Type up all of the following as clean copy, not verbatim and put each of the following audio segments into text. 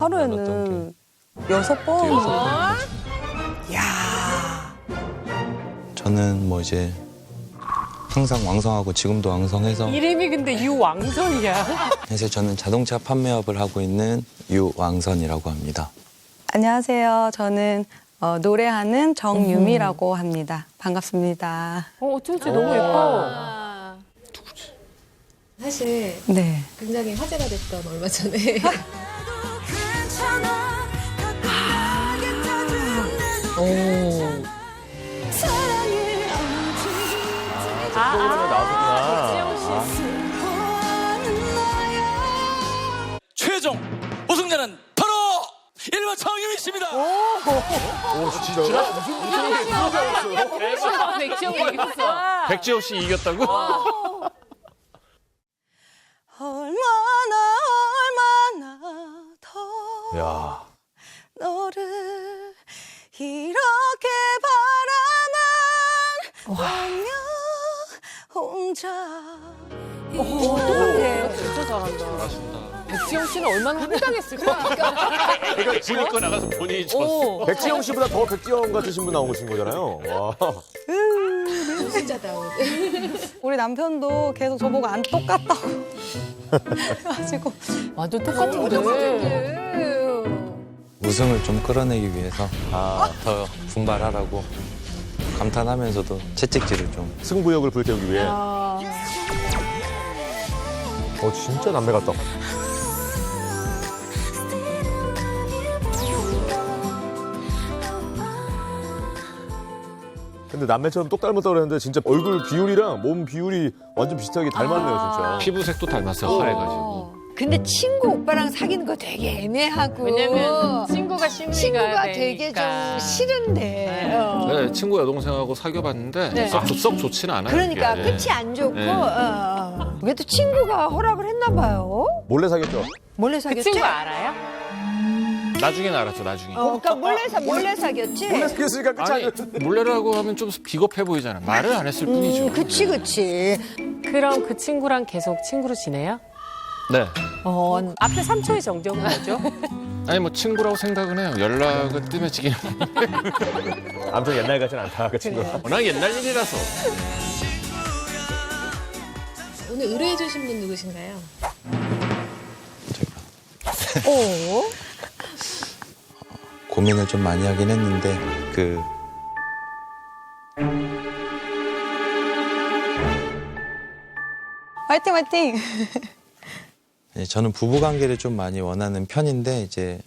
하루에는 6번. 야. 저는 뭐 이제 항상 왕성하고 지금도 왕성해서 이름이 근데 유왕선이야. 그래서 저는 자동차 판매업을 하고 있는 유왕선이라고 합니다. 안녕하세요. 저는 노래하는 정유미라고 합니다. 반갑습니다. 어쩐지 너무 예뻐. 사실 네. 굉장히 화제가 됐던 얼마 전에 최종 우승자는 바로 1번 정유미 씨입니다. 백지영 이겼어. 백지호 씨 이겼다고? 얼마나 더 야. 너를 이렇게 바라만 보며 혼자 진짜 잘한다. 백지영 씨는 얼마나 황당했을까? 그러니까 지금 거 나가서 본인이 졌어. 백지영 씨보다 더 백지영 같으신 분 나오신 거잖아요. 와. 우승자다운 우리 남편도 계속 저보고 안 똑같다고 해가지고 완전 똑같은데. 우승을 좀 끌어내기 위해서 더 분발하라고 감탄하면서도 채찍질을 좀 승부욕을 불태우기 위해. 진짜 남매 같다. 근데 남매처럼 똑 닮았다고 그랬는데 진짜 얼굴 비율이랑 몸 비율이 완전 비슷하게 닮았네요, 진짜. 피부색도 닮았어요, 하얘가지고. 근데 친구 오빠랑 사귀는 거 되게 애매하고. 왜냐면 친구가 심리가 친구가 되게 되니까. 좀 싫은데. 네, 친구 여동생하고 사귀어봤는데 네. 썩 좋지는 않아요. 그러니까 이게. 끝이 안 좋고. 네. 그게 또 친구가 허락을 했나 봐요. 몰래 사귀었죠? 몰래 그 사귀었지? 친구 알아요? 나중에는 알았죠, 나중에. 그러니까 몰래 사귀었지? 몰래 사귀었으니까 끝이 아니, 아니었죠. 몰래라고 하면 좀 비겁해 보이잖아. 말을 안 했을 뿐이죠. 그치. 그럼 그 친구랑 계속 친구로 지내요? 네. 앞에 3초의 정적은 뭐죠? 아니, 뭐 친구라고 생각은 해요. 연락은 뜸해지긴 아무튼 옛날 같진 않다, 그 친구가. 워낙 옛날 일이라서. 오늘 의뢰해 주신 분 누구신가요? 고민을 좀 많이 하긴 했는데 화이팅 화이팅. 저는 부부 관계를 좀 많이 원하는 편인데 이제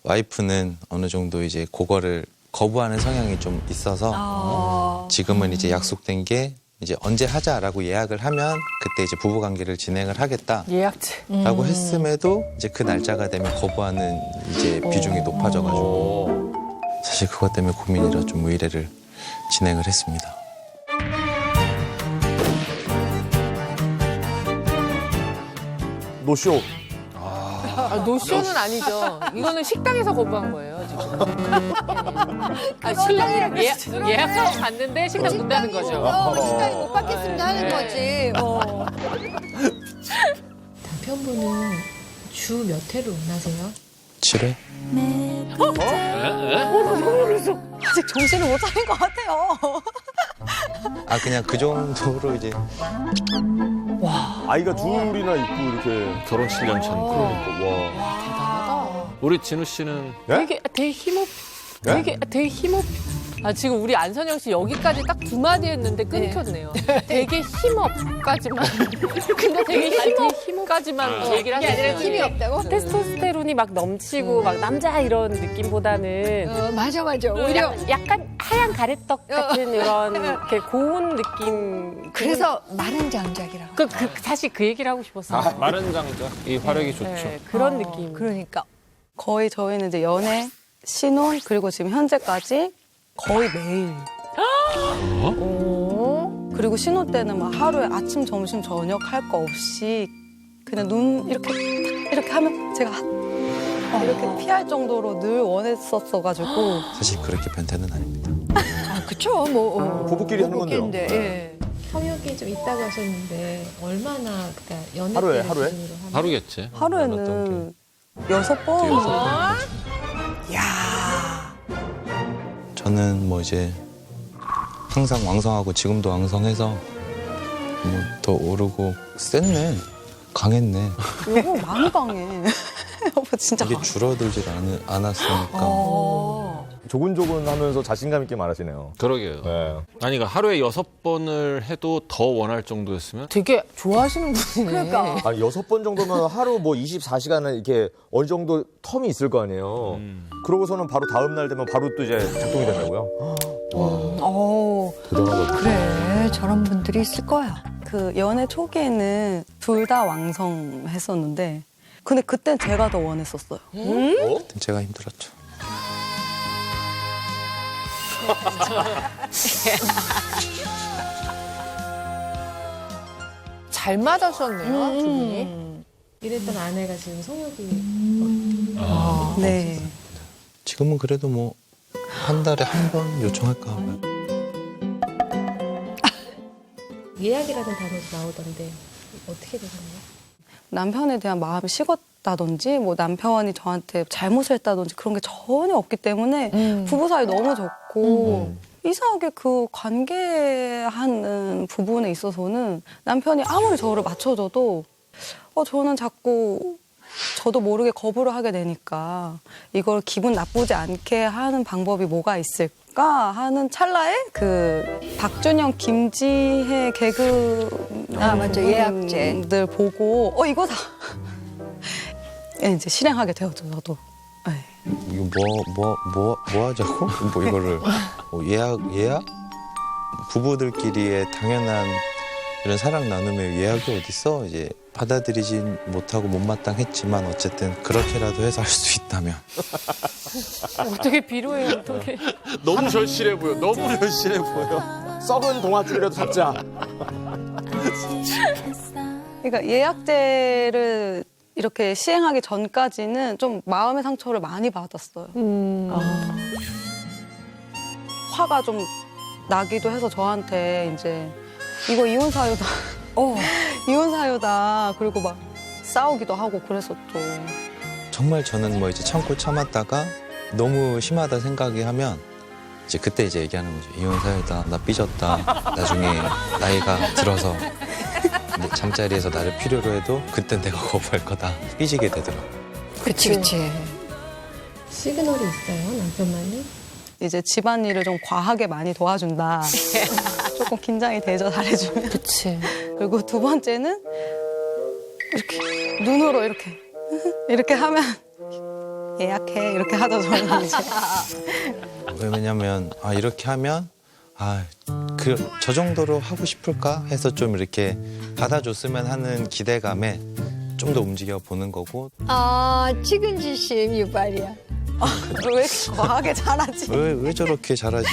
와이프는 어느 정도 이제 그거를 거부하는 성향이 좀 있어서 지금은 이제 약속된 게 이제 언제 하자라고 예약을 하면 그때 이제 부부 관계를 진행을 하겠다라고 예약제. 했음에도 이제 그 날짜가 되면 거부하는 이제 비중이 높아져가지고 사실 그것 때문에 고민이라 좀 의뢰를 진행을 했습니다. 노쇼. 노쇼는 아니죠. 이거는 식당에서 거부한 거예요, 지금. 신랑이랑 예약하고 갔는데 식당 문 닫는 거죠. 식당에 못 받겠습니다 하는 거지. 남편분은 주 몇 회를 원하세요? 7회? 아직 정신을 못 차린 것 같아요. 그냥 그 정도로 이제 아이가 둘이나 있고 이렇게. 결혼 7년 차. 그러니까, 와. 대단하다. 우리 진우 씨는 네? 되게 힘없. 네? 되게 힘없. 지금 우리 안선영 씨 여기까지 딱 두 마디 했는데 끊겼네요. 되게 힘없까지만. 근데 되게 힘없까지만 얘기를 이게 아니라 하셨어요. 힘이 없다고? 테스토스테론이 막 넘치고 막 남자 이런 느낌보다는 맞아. 오히려. 약간 하얀 가래떡 같은 이런 이렇게 고운 느낌. 그래서 마른 장작이라고. 사실 그 얘기를 하고 싶었어요. 마른 장작, 이 화력이 좋죠. 네, 그런 느낌. 그러니까. 거의 저희는 이제 연애, 신혼 그리고 지금 현재까지 거의 매일. 그리고 신혼 때는 막 하루에 아침, 점심, 저녁 할 거 없이 그냥 눈 이렇게 딱 이렇게 하면 제가 이렇게 피할 정도로 늘 원했었어가지고 사실 그렇게 변태는 아닙니다. 그쵸. 부부끼리 하는 건데요. 부부끼리인데, 예. 성욕이 좀 있다고 하셨는데 얼마나 그러니까 연애 하루에, 때 하루에? 기준으로 하면 하루겠지. 하루에는 6번. 저는 뭐 이제 항상 왕성하고 지금도 왕성해서 뭐 더 오르고 셌네. 강했네. 여보 많이 강해. 여보 진짜 이게 강해. 줄어들질 않았으니까. 조근조근 하면서 자신감 있게 말하시네요. 그러게요. 네. 아니, 그러니까 하루에 6번을 해도 더 원할 정도였으면 되게 좋아하시는 분이네. 그러니까. 아니 6번 정도면 하루 뭐 24시간은 이렇게 어느 정도 텀이 있을 거 아니에요. 그러고서는 바로 다음 날 되면 바로 또 이제 작동이 된다고요? 어, 대단하거든요. 그래. 저런 분들이 있을 거야. 그 연애 초기에는 둘 다 왕성했었는데 근데 그땐 제가 더 원했었어요. 제가 힘들었죠. 잘 맞으셨네요, 두 분이. 이랬던 아내가 지금 성욕이 네. 지금은 그래도 뭐 한 달에 한 번 요청할까 하면 예약이라는 단어도 나오던데 어떻게 되나요? 남편에 대한 마음이 식었다든지 뭐 남편이 저한테 잘못을 했다든지 그런 게 전혀 없기 때문에 부부 사이 너무 좋고 이상하게 그 관계하는 부분에 있어서는 남편이 아무리 저를 맞춰줘도 저는 자꾸 저도 모르게 거부를 하게 되니까 이걸 기분 나쁘지 않게 하는 방법이 뭐가 있을까 하는 찰나에 그 박준영, 김지혜 개그 맞죠. 예약제. 들 보고 이거 다 이제 실행하게 되었죠 저도. 네. 이거 뭐 하자고? 뭐 이거를 뭐 예약? 부부들끼리의 당연한 이런 사랑 나눔의 예약이 어딨어? 이제 받아들이진 못하고 못마땅했지만 어쨌든 그렇게라도 해서 할 수 있다면 어떻게 비로해, 어떻게. 너무 절실해 보여. 너무 절실해 보여. 썩은 동아줄이라도 잡자. 그러니까 예약제를 이렇게 시행하기 전까지는 좀 마음의 상처를 많이 받았어요. 화가 좀 나기도 해서 저한테 이제 이거 이혼 사유다. 이혼 사유다. 그리고 막 싸우기도 하고 그랬었죠. 정말 저는 뭐 이제 참고 참았다가 너무 심하다 생각이 하면 이제 그때 이제 얘기하는 거죠. 이혼 사유다. 나 삐졌다. 나중에 나이가 들어서 이제 잠자리에서 나를 필요로 해도 그때 내가 거부할 거다. 삐지게 되더라고요. 그치. 시그널이 있어요, 남편만이? 이제 집안일을 좀 과하게 많이 도와준다. 조금 긴장이 되죠, 잘해주면. 그치. 그리고 두 번째는 이렇게 눈으로 이렇게 하면 예약해 이렇게 하죠 저는 이제. 왜냐면 이렇게 하면 저 정도로 하고 싶을까 해서 좀 이렇게 받아줬으면 하는 기대감에 좀 더 움직여 보는 거고. 측은지심 유발이야. 왜 이렇게 과하게 잘하지? 왜 저렇게 잘하지?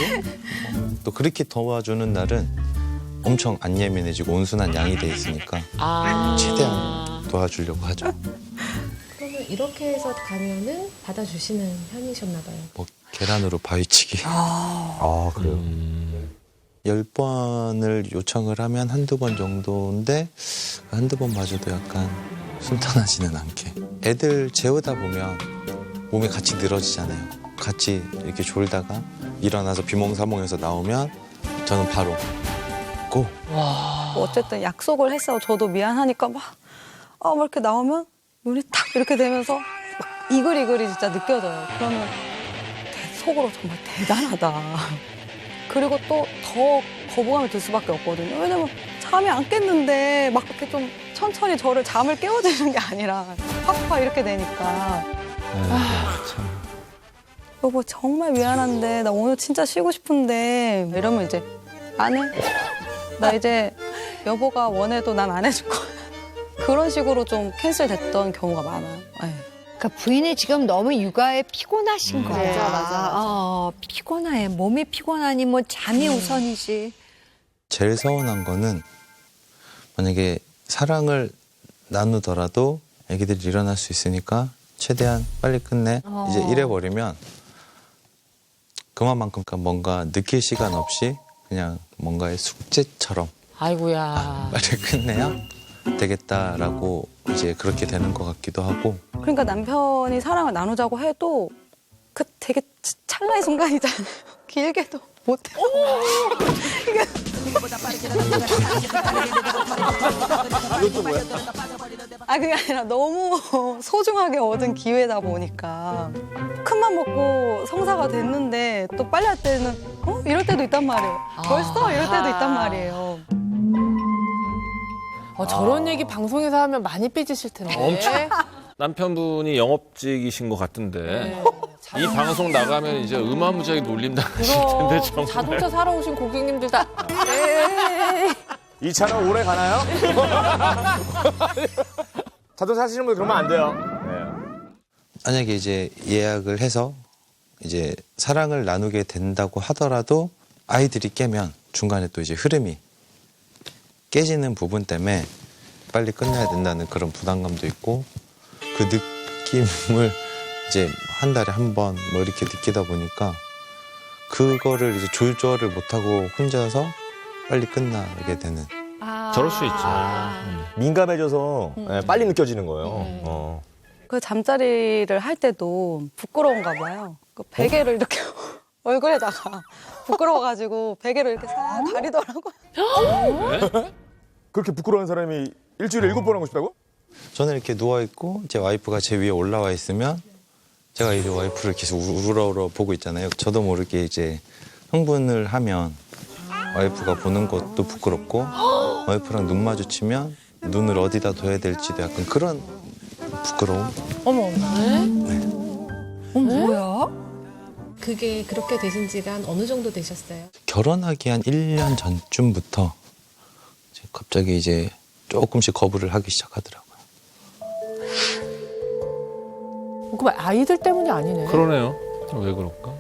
또 그렇게 도와주는 날은 엄청 안 예민해지고 온순한 양이 돼 있으니까 최대한 도와주려고 하죠. 그러면 이렇게 해서 가면은 받아주시는 편이셨나 봐요. 뭐 계란으로 바위치기. 그래요? 10번을 요청을 하면 한두 번 정도인데 한두 번 마저도 약간 순탄하지는 않게. 애들 재우다 보면 몸이 같이 늘어지잖아요. 같이 이렇게 졸다가 일어나서 비몽사몽해서 나오면 저는 바로 고! 뭐 어쨌든 약속을 했어요. 저도 미안하니까 막 이렇게 나오면 눈이 탁 이렇게 되면서 막 이글이글이 진짜 느껴져요. 그러면 속으로 정말 대단하다. 그리고 또 더 거부감이 들 수밖에 없거든요. 왜냐면 잠이 안 깼는데 막 이렇게 좀 천천히 저를 잠을 깨워주는 게 아니라 확확 이렇게 되니까. 참. 여보 정말 미안한데 나 오늘 진짜 쉬고 싶은데 이러면 이제 안 해. 나 이제 여보가 원해도 난 안 해줄 거야. 그런 식으로 좀 캔슬됐던 경우가 많아요. 네. 그러니까 부인이 지금 너무 육아에 피곤하신 거야. 맞아. 피곤해. 몸이 피곤하니 뭐 잠이 우선이지. 제일 서운한 거는 만약에 사랑을 나누더라도 애기들이 일어날 수 있으니까 최대한 빨리 끝내. 이제 이래버리면 그만큼 뭔가 느낄 시간 없이 그냥 뭔가의 숙제처럼 아이고야. 빨리 끝내야 되겠다라고 이제 그렇게 되는 것 같기도 하고. 그러니까 남편이 사랑을 나누자고 해도 그 되게 찰나의 순간이잖아요. 길게도 못해. 이것도 뭐야? 아, 그게 아니라 너무 소중하게 얻은 기회다 보니까 큰맘 먹고 성사가 됐는데 또 빨리 할 때는 이럴 때도 있단 말이에요. 벌써 이럴 때도 있단 말이에요. 저런 얘기 방송에서 하면 많이 삐지실 텐데. 엄청. 남편분이 영업직이신 것 같은데 네. 이 방송 나가면 이제 어마무지하게 놀림당하실 텐데 그럼 정말. 자동차 사러 오신 고객님들 다 이 차는 오래 가나요? 자동차 사시는 분 그러면 안 돼요. 만약에 이제 예약을 해서 이제 사랑을 나누게 된다고 하더라도 아이들이 깨면 중간에 또 이제 흐름이 깨지는 부분 때문에 빨리 끝내야 된다는 그런 부담감도 있고 그 느낌을 이제 한 달에 한 번 뭐 이렇게 느끼다 보니까 그거를 이제 조절을 못하고 혼자서 빨리 끝나게 되는. 저럴 수 있죠. 민감해져서 빨리 느껴지는 거예요. 그 잠자리를 할 때도 부끄러운가 봐요. 그 베개를 이렇게 얼굴에다가 부끄러워가지고 베개를 이렇게 싹 가리더라고요. 그렇게 부끄러운 사람이 일주일에 7번 하고 싶다고? 저는 이렇게 누워있고 제 와이프가 제 위에 올라와 있으면 제가 이제 와이프를 계속 우러우러 보고 있잖아요. 저도 모르게 이제 흥분을 하면 와이프가 보는 것도 부끄럽고 와이프랑 눈 마주치면 눈을 어디다 둬야 될지도 약간 그런 부끄러움. 뭐야? 그게 그렇게 되신 지가 한 어느 정도 되셨어요? 결혼하기 한 1년 전쯤부터 이제 갑자기 이제 조금씩 거부를 하기 시작하더라고요. 그럼 아이들 때문이 아니네. 그러네요. 왜 그럴까?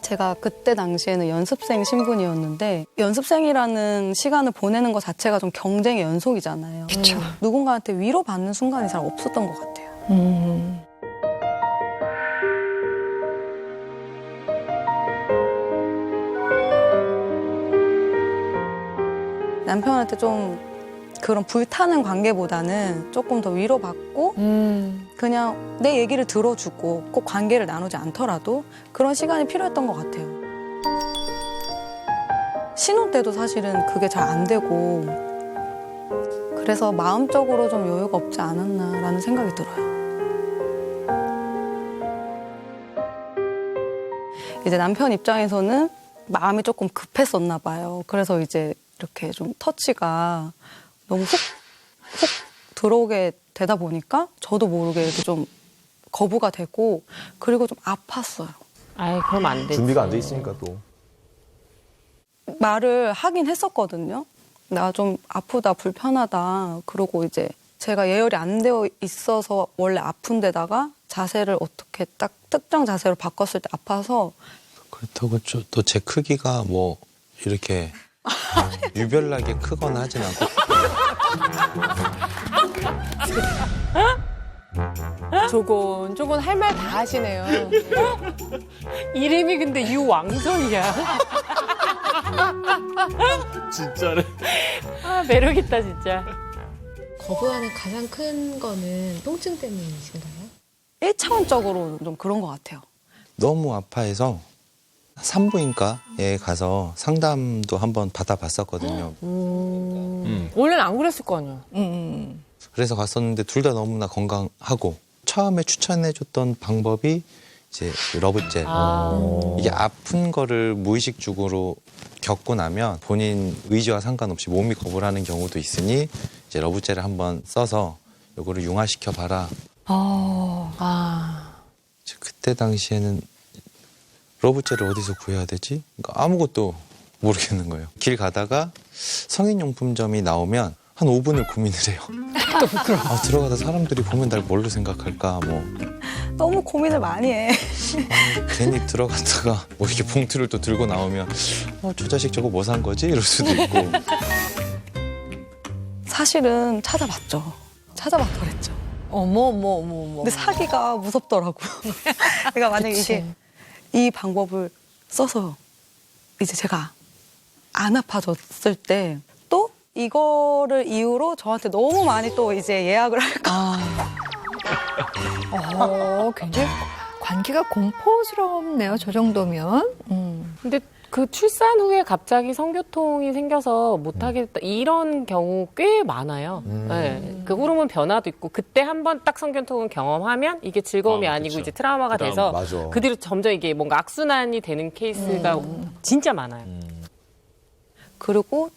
제가 그때 당시에는 연습생 신분이었는데 연습생이라는 시간을 보내는 것 자체가 좀 경쟁의 연속이잖아요. 그쵸. 누군가한테 위로받는 순간이 잘 없었던 것 같아요. 남편한테 좀 그런 불타는 관계보다는 조금 더 위로받고 그냥 내 얘기를 들어주고 꼭 관계를 나누지 않더라도 그런 시간이 필요했던 것 같아요. 신혼 때도 사실은 그게 잘 안 되고 그래서 마음적으로 좀 여유가 없지 않았나라는 생각이 들어요. 이제 남편 입장에서는 마음이 조금 급했었나 봐요. 그래서 이제 이렇게 좀 터치가 너무 훅 들어오게 되다 보니까 저도 모르게 이렇게 좀 거부가 되고 그리고 좀 아팠어요. 아이, 그럼 안 되지. 준비가 안 돼 있으니까 또. 말을 하긴 했었거든요. 나 좀 아프다, 불편하다. 그러고 이제 제가 예열이 안 되어 있어서 원래 아픈 데다가 자세를 어떻게 딱 특정 자세로 바꿨을 때 아파서 그렇다고 또 제 크기가 뭐 이렇게 유별나게 크거나 하진 않고 조곤조곤 할 말 다 하시네요. 이름이 근데 유왕선이야. 진짜네. 아, 매력있다, 진짜. 거부하는 가장 큰 거는 통증 때문이신가요? 1차원적으로 좀 그런 것 같아요. 너무 아파해서 산부인과에 가서 상담도 한번 받아봤었거든요. 원래는 안 그랬을 거 아니야. 그래서 갔었는데 둘 다 너무나 건강하고 처음에 추천해줬던 방법이 이제 러브젤. 이게 아픈 거를 무의식적으로 겪고 나면 본인 의지와 상관없이 몸이 거부를 하는 경우도 있으니 이제 러브젤을 한번 써서 요거를 융화시켜 봐라. 그때 당시에는 러브젤을 어디서 구해야 되지? 그러니까 아무것도 모르겠는 거예요. 길 가다가 성인용품점이 나오면 한 5분을 고민을 해요. 아, 들어가다 사람들이 보면 날 뭘로 생각할까 뭐. 너무 고민을 많이 해. 괜히 들어갔다가 뭐 이렇게 봉투를 또 들고 나오면 저 자식 저거 뭐 산 거지? 이럴 수도 있고. 사실은 찾아봤죠. 찾아봤더랬죠. 어머. 근데 사기가 무섭더라고요. 그러니까 만약에 이게 이 방법을 써서 이제 제가 안 아파졌을 때 또 이거를 이유로 저한테 너무 많이 또 이제 예약을 할까. 굉장히 관계가 공포스럽네요. 저 정도면. 근데 그 출산 후에 갑자기 성교통이 생겨서 못하겠다 이런 경우 꽤 많아요. 네. 그 호르몬 변화도 있고 그때 한번 딱 성교통을 경험하면 이게 즐거움이 아니고 그쵸. 이제 트라우마가 돼서 맞아. 그 뒤로 점점 이게 뭔가 악순환이 되는 케이스가 진짜 많아요. 그리고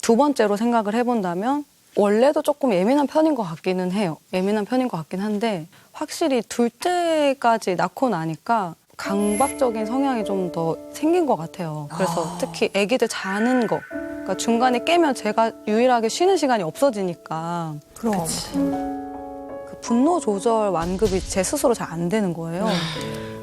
두 번째로 생각을 해본다면 원래도 조금 예민한 편인 것 같기는 해요. 예민한 편인 것 같긴 한데 확실히 둘째까지 낳고 나니까 강박적인 성향이 좀 더 생긴 것 같아요. 그래서 특히 아기들 자는 거. 그러니까 중간에 깨면 제가 유일하게 쉬는 시간이 없어지니까 그럼. 그 분노 조절 완급이 제 스스로 잘 안 되는 거예요.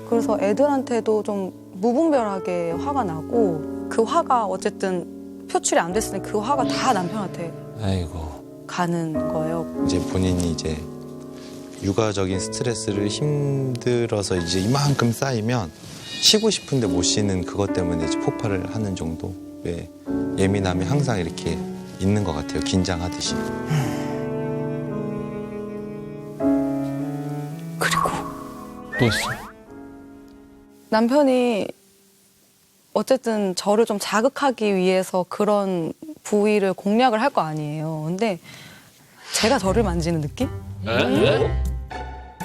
그래서 애들한테도 좀 무분별하게 화가 나고 그 화가 어쨌든 표출이 안 됐으니 그 화가 다 남편한테 아이고. 가는 거예요. 이제 본인이 이제 육아적인 스트레스를 힘들어서 이제 이만큼 쌓이면 쉬고 싶은데 못 쉬는 그것 때문에 이제 폭발을 하는 정도의 예민함이 항상 이렇게 있는 것 같아요. 긴장하듯이. 또 있어. 남편이 어쨌든 저를 좀 자극하기 위해서 그런 부위를 공략을 할 거 아니에요. 근데 제가 저를 만지는 느낌?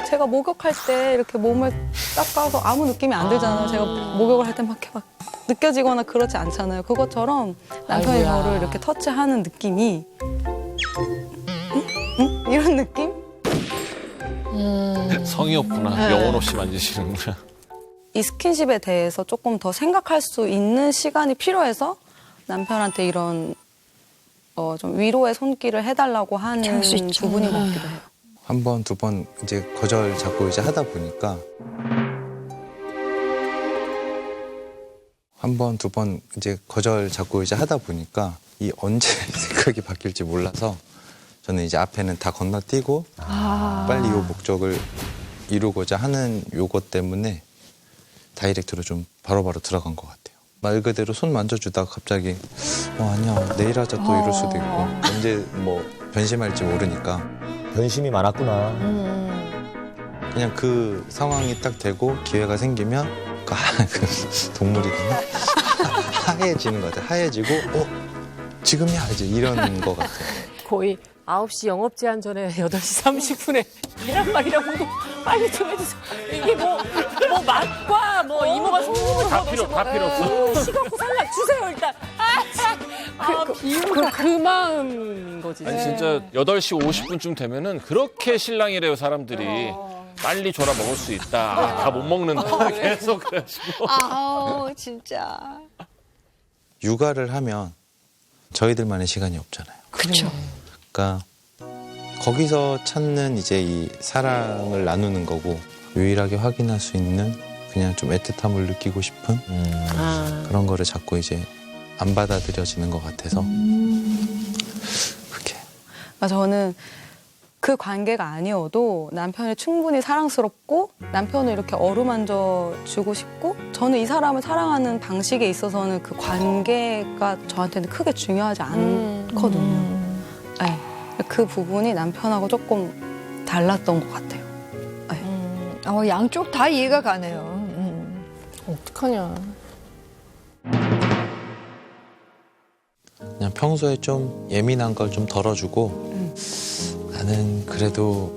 제가 목욕할 때 이렇게 몸을 닦아서 아무 느낌이 안 들잖아요. 제가 목욕을 할 때 막 이렇게 막 느껴지거나 그렇지 않잖아요. 그것처럼 남편이 아이고야. 저를 이렇게 터치하는 느낌이 응? 이런 느낌? 성의 없구나. 영혼 없이 만지시는구나. 이 스킨십에 대해서 조금 더 생각할 수 있는 시간이 필요해서 남편한테 이런 좀 위로의 손길을 해달라고 하는 할수 있죠. 부분인 것 같기도 해요. 한 번, 두 번 이제 거절 자꾸 이제 하다 보니까 한 번, 두 번 이제 거절 자꾸 이제 하다 보니까 이 언제 생각이 바뀔지 몰라서 저는 이제 앞에는 다 건너뛰고 빨리 이 목적을 이루고자 하는 요것 때문에 다이렉트로 좀 바로바로 들어간 것 같아요. 말 그대로 손 만져주다가 갑자기 아니야 내일 하자 또 이럴 수도 있고 언제 뭐 변심할지 모르니까 변심이 많았구나. 그냥 그 상황이 딱 되고 기회가 생기면 그 동물이구나 하얘지는 것 같아요. 하얘지고 지금이야 이제 이런 것 같아요. 거의 9시 영업 제한 전에 8시 30분에 계란말이랑 우동 빨리 좀 해주세요. 이게 뭐 맛과 뭐 이모가 소금을 다 필요 없어. 식었고 살라 주세요 일단. 비유가 그 마음인 거지. 아니 진짜 8시 50분쯤 되면은 그렇게 실랑이래요 사람들이. 빨리 줘라 먹을 수 있다. 다 못 먹는다. 계속 그래가지고. 진짜. 육아를 하면 저희들만의 시간이 없잖아요. 그렇죠. 그러니까 거기서 찾는 이제 이 사랑을 나누는 거고 유일하게 확인할 수 있는 그냥 좀 애틋함을 느끼고 싶은 그런 거를 자꾸 이제 안 받아들여지는 것 같아서 그렇게 저는 그 관계가 아니어도 남편이 충분히 사랑스럽고 남편을 이렇게 어루만져 주고 싶고 저는 이 사람을 사랑하는 방식에 있어서는 그 관계가 저한테는 크게 중요하지 않거든요. 네. 그 부분이 남편하고 조금 달랐던 것 같아요. 네. 양쪽 다 이해가 가네요. 어떡하냐. 그냥 평소에 좀 예민한 걸 좀 덜어주고 나는 그래도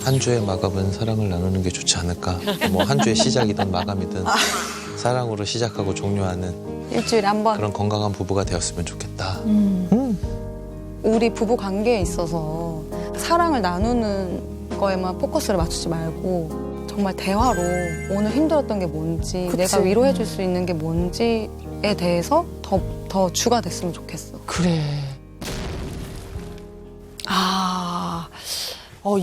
한 주의 마감은 사랑을 나누는 게 좋지 않을까. 뭐 한 주의 시작이든 마감이든 사랑으로 시작하고 종료하는 일주일에 한 번. 그런 건강한 부부가 되었으면 좋겠다. 우리 부부 관계에 있어서 사랑을 나누는 거에만 포커스를 맞추지 말고 정말 대화로 오늘 힘들었던 게 뭔지 내가 위로해 줄 수 있는 게 뭔지에 대해서 더 주가 됐으면 좋겠어. 그래.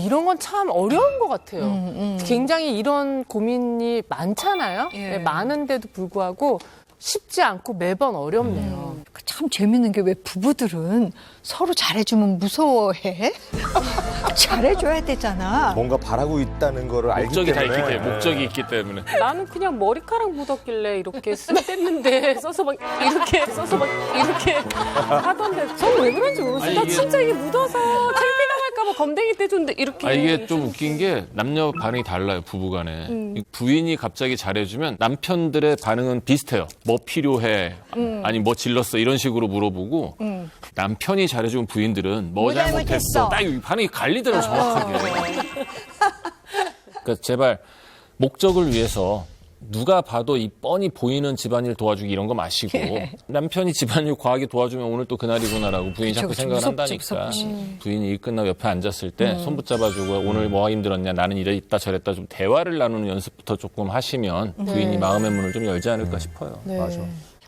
이런 건 참 어려운 것 같아요. 굉장히 이런 고민이 많잖아요. 예. 네, 많은데도 불구하고 쉽지 않고 매번 어렵네요. 참 재밌는 게 왜 부부들은 서로 잘해주면 무서워해? 잘해줘야 되잖아. 뭔가 바라고 있다는 거를 알기 목적이 다 때문에. 있기 때문에. 목적이 있기 때문에. 나는 그냥 머리카락 묻었길래 이렇게 뗐는데 써서 막 이렇게 하던데 저는 왜 그런지 모르겠어요. 아니, 나 이게- 진짜 이게 묻어서 창피가 할까봐 검댕이 떼줬는데 이렇게. 아, 이게 좀 웃긴 게 남녀 반응이 달라요, 부부간에. 부인이 갑자기 잘해주면 남편들의 반응은 비슷해요. 뭐 필요해? 아니 뭐 질렀어? 이런 식으로 물어보고 남편이 잘해주면 부인들은 뭐 잘못했어? 딱 이 반응이 갈리더라고요, 정확하게. 그러니까 제발 목적을 위해서 누가 봐도 이 뻔히 보이는 집안일 도와주기 이런 거 마시고 남편이 집안일 과하게 도와주면 오늘 또 그날이구나라고 부인이 자꾸 생각을 한다니까. 부인이 일 끝나고 옆에 앉았을 때 손 붙잡아주고 오늘 뭐가 힘들었냐, 나는 이랬다 저랬다 좀 대화를 나누는 연습부터 조금 하시면 부인이 마음의 문을 좀 열지 않을까 싶어요. 맞아.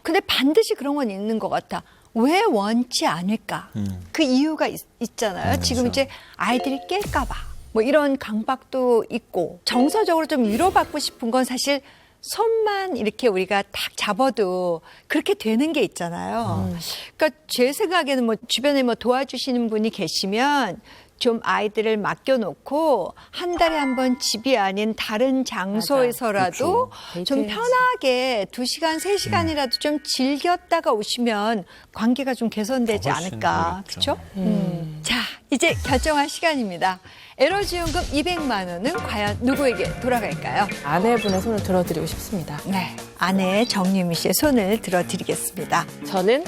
근데 반드시 그런 건 있는 것 같아. 왜 원치 않을까? 그 이유가 있잖아요. 지금 이제 아이들이 깰까 봐. 뭐 이런 강박도 있고 정서적으로 좀 위로받고 싶은 건 사실 손만 이렇게 우리가 탁 잡아도 그렇게 되는 게 있잖아요. 그러니까 제 생각에는 뭐 주변에 뭐 도와주시는 분이 계시면 좀 아이들을 맡겨놓고 한 달에 한 번 집이 아닌 다른 장소에서라도 좀 편하게 2시간, 3시간이라도 좀 즐겼다가 오시면 관계가 좀 개선되지 않을까. 그렇죠? 자, 이제 결정할 시간입니다. 에너지연금 200만 원은 과연 누구에게 돌아갈까요? 아내분의 손을 들어드리고 싶습니다. 네, 아내 정유미 씨의 손을 들어드리겠습니다. 저는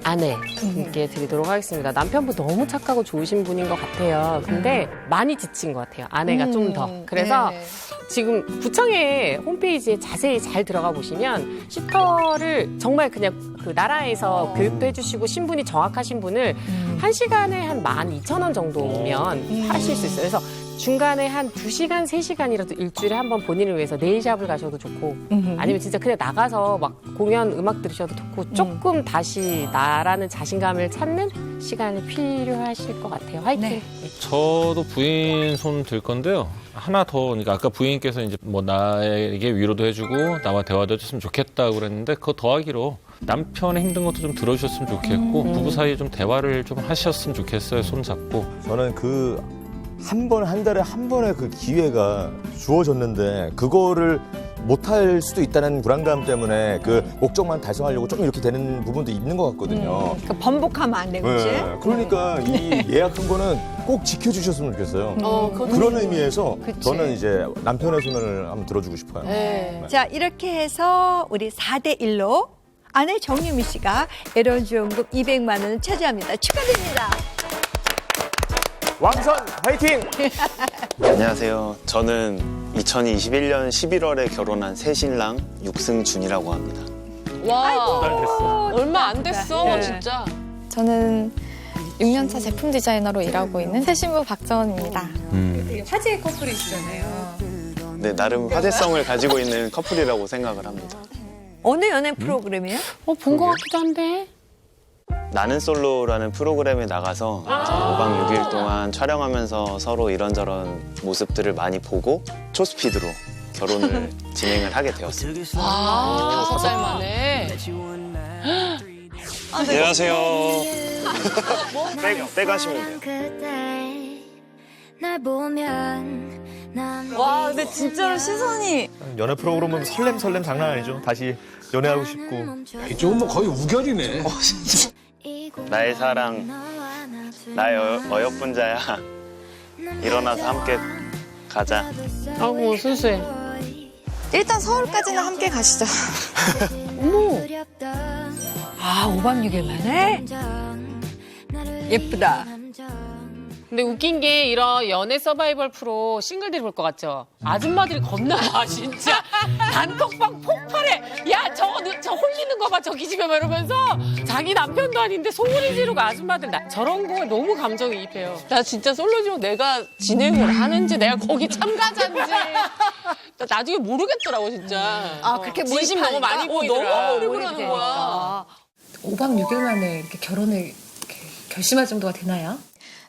아내분께 드리도록 하겠습니다. 남편분 너무 착하고 좋으신 분인 것 같아요. 근데 많이 지친 것 같아요. 아내가 좀 더. 그래서 네. 지금 구청의 홈페이지에 자세히 잘 들어가 보시면 쉼터를 정말 그냥 그 나라에서 교육도 해주시고 신분이 정확하신 분을 1시간에 한 12,000원 정도면 하실 수 있어요. 그래서 중간에 한 2시간, 3시간이라도 일주일에 한 번 본인을 위해서 네일샵을 가셔도 좋고 아니면 진짜 그냥 나가서 막 공연 음악 들으셔도 좋고 조금 다시 나라는 자신감을 찾는 시간이 필요하실 것 같아요. 화이팅! 네. 저도 부인 손 들 건데요. 하나 더, 그러니까 아까 부인께서 이제 뭐 나에게 위로도 해주고 나와 대화도 해줬으면 좋겠다고 그랬는데 그거 더하기로 남편의 힘든 것도 좀 들어주셨으면 좋겠고 부부 사이에 좀 대화를 좀 하셨으면 좋겠어요. 손 잡고. 저는 그 한 달에 한 번의 그 기회가 주어졌는데 그거를 못할 수도 있다는 불안감 때문에 그 목적만 달성하려고 조금 이렇게 되는 부분도 있는 것 같거든요. 그러니까 번복하면 안 되고, 그렇지? 네, 그러니까 이 예약한 거는 꼭 지켜주셨으면 좋겠어요. 그런 의미에서 그치. 저는 이제 남편의 손을 한번 들어주고 싶어요. 자, 이렇게 해서 우리 4대1로 아내 정유미 씨가 에너지연금 200만 원을 차지합니다. 축하드립니다. 왕선 화이팅! 안녕하세요. 저는 2021년 11월에 결혼한 새신랑 육승준이라고 합니다. 와, 얼마 안 됐어, 네. 진짜. 저는 6년차 제품 디자이너로 일하고 있는 새신부 박정원입니다. 화제의 커플이시잖아요. 네, 나름 화제성을 가지고 있는 커플이라고 생각을 합니다. 어느 연애 프로그램이에요? 본 것 같기도 한데. 나는 솔로라는 프로그램에 나가서 5박 6일 동안 촬영하면서 서로 이런저런 모습들을 많이 보고 초스피드로 결혼을 진행을 하게 되었습니다. 5살 만에. 안녕하세요. 빼가시면 돼요. 와, 근데 진짜로 시선이 연애 프로그램 보면 설렘 장난 아니죠. 다시 연애하고 싶고. 이쪽은 뭐 거의 우결이네. 나의 사랑, 나의 어여쁜 자야. 일어나서 함께 가자. 아이고, 순수해. 일단 서울까지는 함께 가시죠. 아, 5박 6일 만에? 예쁘다. 근데 웃긴 게 이런 연애 서바이벌 프로 싱글들이 볼 것 같죠? 아줌마들이 겁나 봐, 진짜. 단톡방 폭발해. 야, 저 홀리는 거 봐, 저 기집애 막 이러면서 자기 남편도 아닌데 소리 지르고 아줌마들 저런 거 너무 감정이입해요. 나 진짜 솔로지로 내가 진행을 하는지 내가 거기 참가자인지 나 나중에 모르겠더라고, 진짜. 아, 그렇게 진심 너무 많이 보이더라. 너무 몰입을 하는 거야. 5박 6일 만에 이렇게 결혼을 이렇게 결심할 정도가 되나요?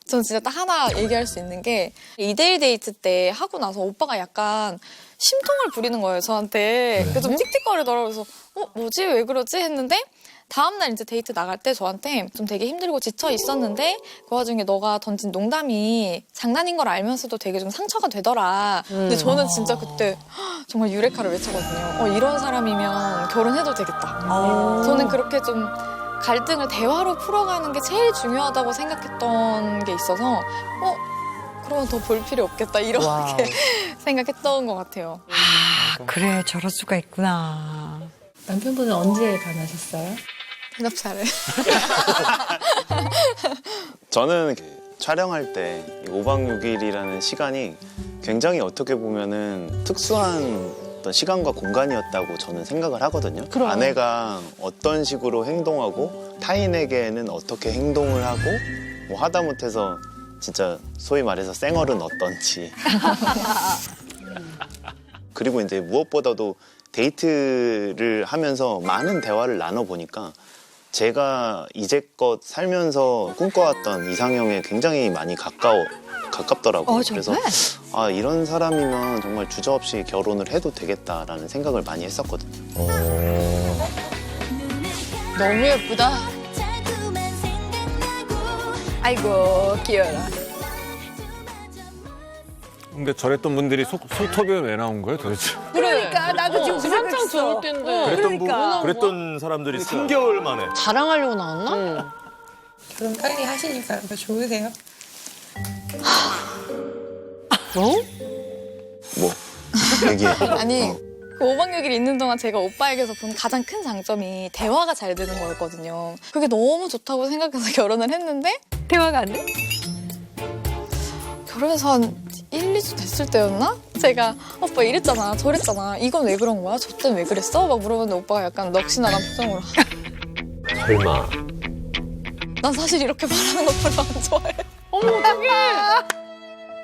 전 진짜 딱 하나 얘기할 수 있는 게 2대1 데이트 때 하고 나서 오빠가 약간 심통을 부리는 거예요, 저한테. 그래서 좀 틱틱거리더라고요. 그래서 뭐지? 왜 그러지? 했는데 다음날 이제 데이트 나갈 때 저한테 좀 되게 힘들고 지쳐 있었는데 그 와중에 너가 던진 농담이 장난인 걸 알면서도 되게 좀 상처가 되더라. 근데 저는 진짜 그때 정말 유레카를 외쳤거든요. 이런 사람이면 결혼해도 되겠다. 저는 그렇게 좀 갈등을 대화로 풀어가는 게 제일 중요하다고 생각했던 게 있어서 그러면 더 볼 필요 없겠다 이렇게 생각했던 것 같아요. 그래, 저럴 수가 있구나. 남편분은 언제 반하셨어요? 대답 잘해. 저는 촬영할 때 5박 6일이라는 시간이 굉장히 어떻게 보면은 특수한 어떤 시간과 공간이었다고 저는 생각을 하거든요. 아내가 어떤 식으로 행동하고 타인에게는 어떻게 행동을 하고 뭐 하다못해서 진짜 소위 말해서 쌩얼은 어떤지 그리고 이제 무엇보다도 데이트를 하면서 많은 대화를 나눠보니까 제가 이제껏 살면서 꿈꿔왔던 이상형에 굉장히 많이 가깝더라고요. 정말? 그래서 이런 사람이면 정말 주저없이 결혼을 해도 되겠다라는 생각을 많이 했었거든요. 너무 예쁘다. 아이고, 귀여워라. 근데 저랬던 분들이 손톱에 왜 나온 거예요, 도대체? 그러니까 나도 지금 한창 좋을 텐데. 그랬던 사람들이 3개월 만에. 자랑하려고 나왔나? 결혼 빨리 하시니까 더 좋으세요? 뭐 얘기해. 아니 그 5박 6일 있는 동안 제가 오빠에게서 본 가장 큰 장점이 대화가 잘 되는 거였거든요. 그게 너무 좋다고 생각해서 결혼을 했는데 대화가 안 돼? 결혼해서 한 1, 2주 됐을 때였나? 제가 오빠 이랬잖아 저랬잖아 이건 왜 그런 거야? 저 때는 왜 그랬어? 막 물어봤는데 오빠가 약간 넋이나간 표정으로 설마. 난 사실 이렇게 말하는 거 별로 안 좋아해. 어머, 어떡해.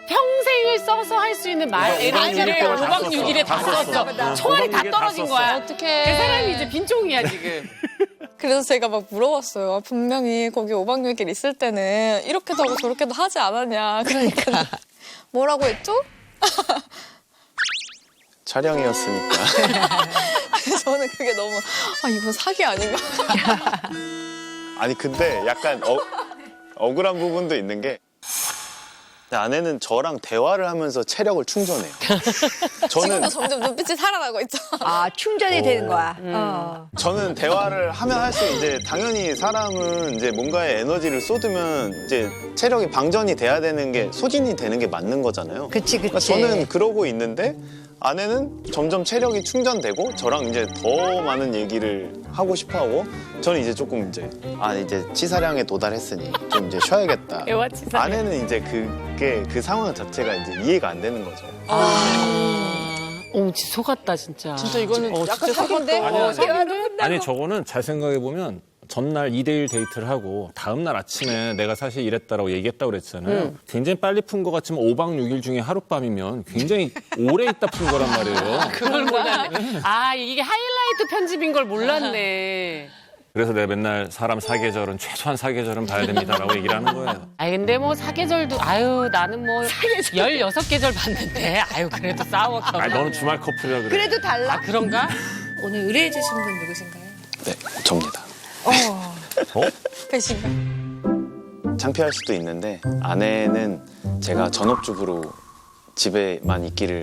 평생을 써서 할 수 있는 말 에너지를 5박 6일에 다 썼어. 총알이 다 떨어진 거야. 어떡해. 그 사람이 이제 빈종이야, 지금. 그래서 제가 막 물어봤어요. 분명히 거기 5박 6일 있을 때는 이렇게도 하고 저렇게도 하지 않았냐. 그러니까 뭐라고 했죠? 촬영이었으니까. 저는 그게 너무 이건 사기 아닌가? 아니 근데 약간 억울한 부분도 있는 게 아내는 저랑 대화를 하면서 체력을 충전해요. 지금도 점점 눈빛이 살아나고 있죠. 충전이 되는 거야. 저는 대화를 하면 할수록 이제 당연히 사람은 이제 뭔가에 에너지를 쏟으면 이제 체력이 방전이 돼야 되는 게 소진이 되는 게 맞는 거잖아요. 그치. 그러니까 저는 그러고 있는데 아내는 점점 체력이 충전되고 저랑 이제 더 많은 얘기를 하고 싶어하고 저는 이제 조금 이제 이제 치사량에 도달했으니 좀 이제 쉬어야겠다. 아내는 이제 그 상황 자체가 이제 이해가 안 되는 거죠. 진짜 속았다, 진짜. 진짜 이거는 약간 사기인데? 아니, 저거는 잘 생각해보면 전날 2대1 데이트를 하고 다음날 아침에 내가 사실 이랬다라고 얘기했다고 그랬잖아요. 굉장히 빨리 푼 것 같지만 5박 6일 중에 하룻밤이면 굉장히 오래 있다 푼 거란 말이에요. 그걸 몰랐네. 이게 하이라이트 편집인 걸 몰랐네. 그래서 내가 맨날 사람 사계절은 최소한 사계절은 봐야 됩니다라고 얘기를 하는 거예요. 근데 뭐 사계절도 나는 뭐 16계절 봤는데 그래도 싸워. 너는 주말 커플이라 그래. 그래도 달라. 그런가? 오늘 의뢰해 주신 분 누구신가요? 네, 접니다. 배신가. 창피할 수도 있는데 아내는 제가 전업주부로 집에만 있기를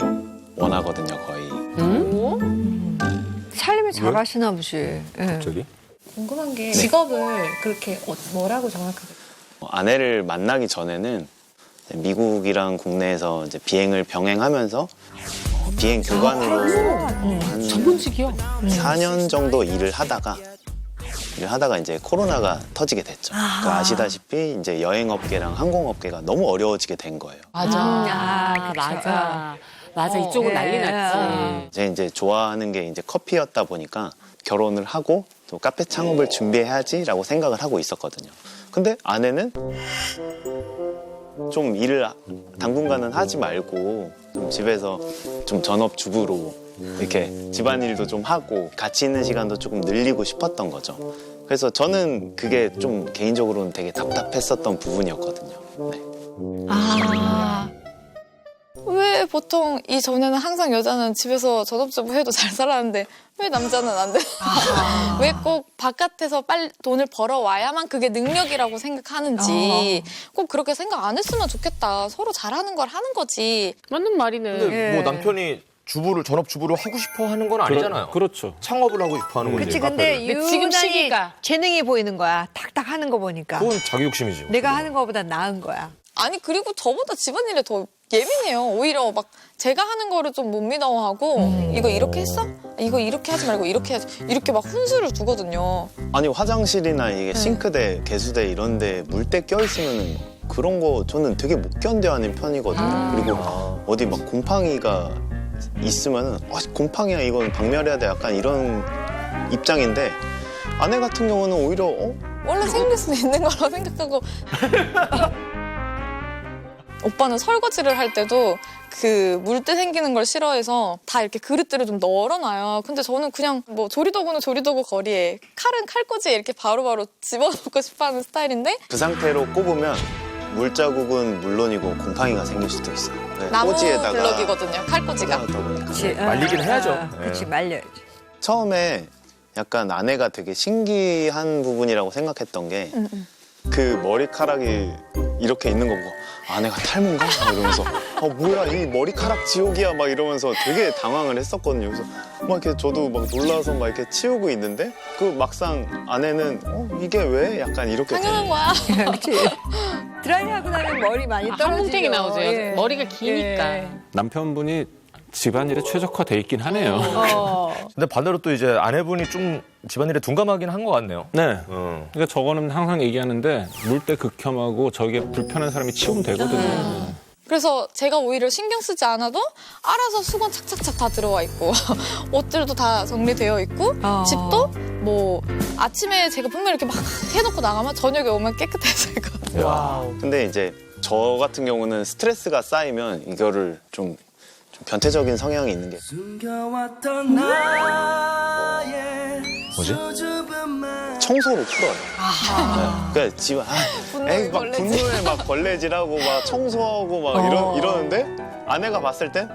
원하거든요, 거의. 살림을 잘하시나 보지. 갑자기? 궁금한 게 직업을 그렇게 뭐라고 정확하게? 아내를 만나기 전에는 미국이랑 국내에서 이제 비행을 병행하면서 비행 교관으로 한 전문직이요? 4년 정도 일을 하다가 이제 코로나가 터지게 됐죠. 그러니까 아시다시피 이제 여행업계랑 항공업계가 너무 어려워지게 된 거예요. 맞아. 이쪽은 난리 났지. 제가 이제 좋아하는 게 이제 커피였다 보니까 결혼을 하고 또 카페 창업을 준비해야지라고 생각을 하고 있었거든요. 근데 아내는 좀 일을 당분간은 하지 말고 좀 집에서 좀 전업주부로 이렇게 집안일도 좀 하고 같이 있는 시간도 조금 늘리고 싶었던 거죠. 그래서 저는 그게 좀 개인적으로는 되게 답답했었던 부분이었거든요. 네. 왜 보통 이 전에는 항상 여자는 집에서 전업주부 해도 잘 살았는데 왜 남자는 안 돼? 왜 꼭 바깥에서 빨리 돈을 벌어와야만 그게 능력이라고 생각하는지 꼭 그렇게 생각 안 했으면 좋겠다. 서로 잘하는 걸 하는 거지. 맞는 말이네. 근데 뭐 남편이 전업주부를 하고 싶어 하는 건 아니잖아요. 그렇죠. 창업을 하고 싶어 하는 거지. 그치, 근데 지금 유난히 시기가. 재능이 보이는 거야. 탁탁 하는 거 보니까. 그건 자기 욕심이지. 내가 하는 거보다 나은 거야. 아니 그리고 저보다 집안일에 더 예민해요. 오히려 막 제가 하는 거를 좀 못 믿어하고 이거 이렇게 했어? 이거 이렇게 하지 말고 이렇게 해야지. 이렇게 막 훈수를 두거든요. 아니 화장실이나 이게 싱크대, 개수대 이런 데 물때 껴있으면 그런 거 저는 되게 못 견뎌하는 편이거든요. 그리고 어디 막 곰팡이가 있으면은 곰팡이야 이건 박멸해야 돼 약간 이런 입장인데 아내 같은 경우는 오히려 원래 생길 수 있는 거라고 생각하고 오빠는 설거지를 할 때도 그 물때 생기는 걸 싫어해서 다 이렇게 그릇들을 좀 널어놔요. 근데 저는 그냥 뭐 조리도구는 조리도구 거리에 칼은 칼꽂이에 이렇게 바로바로 집어넣고 싶어하는 스타일인데 그 상태로 꼽으면 물자국은 물론이고 곰팡이가 생길 수도 있어요. 네, 나무 꼬지에다가 블럭이거든요. 칼꽂이가. 하다 보니까. 그치. 말리긴 해야죠. 그치, 예. 말려야지. 처음에 약간 아내가 되게 신기한 부분이라고 생각했던 게 그 머리카락이 이렇게 있는 거 보고 아내가 탈모인가? 막 이러면서 뭐야 이 머리카락 지옥이야 막 이러면서 되게 당황을 했었거든요. 그래서 막 이렇게 저도 막 놀라서 막 이렇게 치우고 있는데 그 막상 아내는 이게 왜? 약간 이렇게 당연한 거야. 그치. 드라이 하고 나면 머리 많이 떨어지죠. 한뭉탱이 나오죠. 예. 머리가 기니까. 예. 남편분이 집안일에 최적화돼 있긴 하네요. 근데 반대로 또 이제 아내분이 좀 집안일에 둔감하긴 한 것 같네요. 네. 그러니까 저거는 항상 얘기하는데 물때 극혐하고 저게 불편한 사람이 치우면 되거든요. 그래서 제가 오히려 신경 쓰지 않아도 알아서 수건 착착착 다 들어와 있고 옷들도 다 정리되어 있고 집도 뭐 아침에 제가 분명히 이렇게 막 해놓고 나가면 저녁에 오면 깨끗해져 있고. 근데 이제 저 같은 경우는 스트레스가 쌓이면 이거를 좀 변태적인 성향이 있는 게 뭐지? 청소로 풀어요. 네. 그러니까 집안 막 분노에 막 걸레질하고 막 청소하고 막 이러는데 아내가 봤을 땐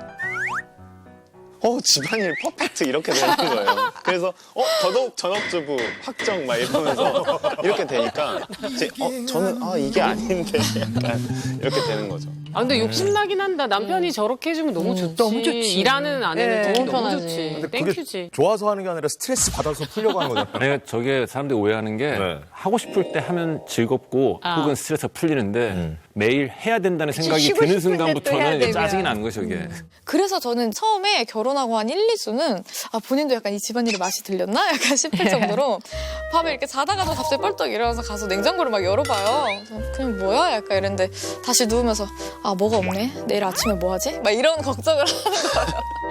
집안일 퍼펙트 이렇게 되는 거예요. 그래서 더더욱 전업주부 확정 막 이러면서 이렇게 되니까 이제 저는 이게 아닌데 약간 이렇게 되는 거죠. 근데 욕심나긴 한다. 남편이 저렇게 해주면 너무 좋지. 너무 좋지. 일하는 아내는 네. 너무 편하지. 좋지. 근데 그게 땡큐지. 좋아서 하는 게 아니라 스트레스 받아서 풀려고 하는 거잖아요. 아니, 저게 사람들이 오해하는 게 네. 하고 싶을 때 하면 즐겁고 혹은 스트레스가 풀리는데 매일 해야 된다는 생각이 쉬고 드는 싶을 때또 해야 순간부터는 되면. 짜증이 나는 거죠, 저게. 그래서 저는 처음에 결혼하고 한 1, 2주는 본인도 약간 이 집안일에 맛이 들렸나? 약간 싶을 정도로 밤에 이렇게 자다가도 갑자기 뻘떡 일어나서 가서 냉장고를 막 열어봐요. 그래서 그냥 뭐야? 약간 이랬는데 다시 누우면서 뭐가 없네? 내일 아침에 뭐 하지? 막 이런 걱정을 하는